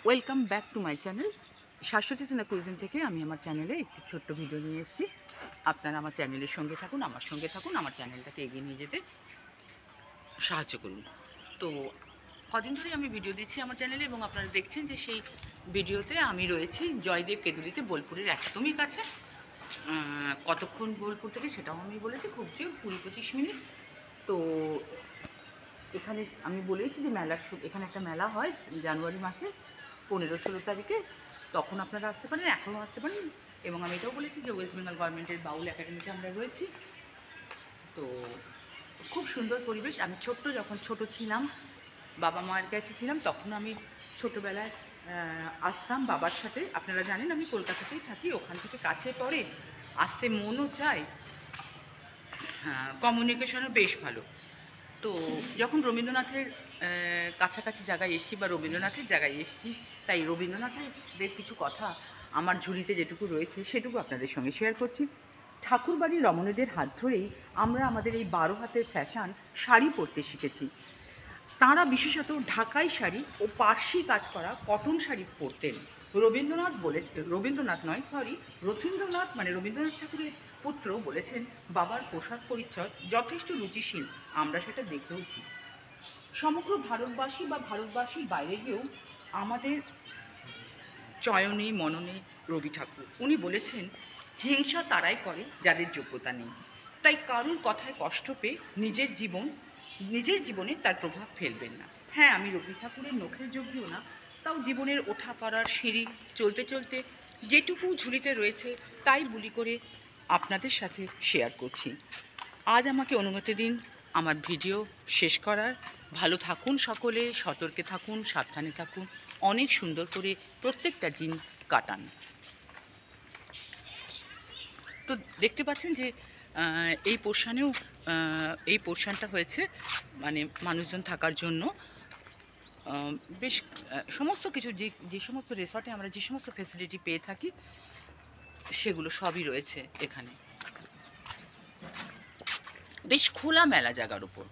Welcome back to my channel. Shashwati Sinha cuisine থেকে আমি আমার চ্যানেলে একটি ছোট্ট ভিডিও নিয়ে এসেছি। আপনারা আমার চ্যানেলের সঙ্গে থাকুন, আমার সঙ্গে থাকুন, আমার চ্যানেলটাকে এগিয়ে নিয়ে যেতে সাহায্য করুন। তো কদিন ধরেই আমি ভিডিও দিচ্ছি আমার চ্যানেলে এবং আপনারা দেখছেন যে সেই ভিডিওতে আমি রয়েছি জয়দেব কেতুলিতে, বোলপুরের একদমই কাছে। কতক্ষণ বোলপুর থেকে সেটাও আমি বলেছি, খুব যে 20-25 মিনিট। তো এখানে আমি বলেছি যে এখানে একটা মেলা হয় জানুয়ারি মাসে 15-16 তারিখে, তখন আপনারা আসতে পারেন, এখনও আসতে পারেন। এবং আমি এটাও বলেছি যে ওয়েস্ট বেঙ্গল গভর্নমেন্টের বাউল একাডেমিতে আমরা রয়েছি। তো খুব সুন্দর পরিবেশ। আমি যখন ছোট ছিলাম, বাবা মায়ের কাছে ছিলাম, তখন আমি ছোটোবেলায় আসতাম বাবার সাথে। আপনারা জানেন আমি কলকাতাতেই থাকি, ওখান থেকে কাছে পড়ে, আসতে মনও চায়, কমিউনিকেশনও বেশ ভালো। তো যখন রবীন্দ্রনাথের কাছাকাছি জায়গায় এসছি বা রবীন্দ্রনাথের জায়গায় এসছি, তাই রবীন্দ্রনাথের কিছু কথা আমার ঝুলিতে যেটুকু রয়েছে সেটুকু আপনাদের সঙ্গে শেয়ার করছি। ঠাকুরবাড়ির রমণীদের হাত ধরেই আমরা আমাদের এই 12 হাতের ফ্যাশন শাড়ি পরতে শিখেছি। তাঁরা বিশেষত ঢাকাই শাড়ি ও পার্সি কাজ করা কটন শাড়ি পরতেন। রবীন্দ্রনাথ ঠাকুরের পুত্র বলেছেন, বাবার পোশাক পরিচ্ছদ যথেষ্ট রুচিশীল, আমরা সেটা দেখেওছি। সমগ্র ভারতবাসী বা ভারতবাসীর বাইরে গিয়েও আমাদের চয়নে মননে রবি ঠাকুর। উনি বলেছেন, হিংসা তারাই করে যাদের যোগ্যতা নেই। তাই কারুর কথায় কষ্ট পেয়ে নিজের জীবনে তার প্রভাব ফেলবেন না। হ্যাঁ, আমি রবি ঠাকুরের নখের যোগ্যও না, তাও জীবনের ওঠা পাড়ার সিঁড়ি চলতে চলতে যেটুকু ঝুলিতে রয়েছে তাই বুলি করে আপনাদের সাথে শেয়ার করছি। আজ আমাকে অনুমতি দিন আমার ভিডিও শেষ করার। ভালো থাকুন সকলে, সতর্কে থাকুন, সাবধানে থাকুন, অনেক সুন্দর করে প্রত্যেকটা দিন কাটান। তো দেখতে পাচ্ছেন যে এই পোর্শনটা হয়েছে মানে মানুষজন থাকার জন্য। বেশ সমস্ত কিছু যে সমস্ত রিসর্টে আমরা যে সমস্ত ফেসিলিটি পেয়ে থাকি সেগুলো সবই রয়েছে এখানে, বেশ খোলা মেলা জায়গার উপর।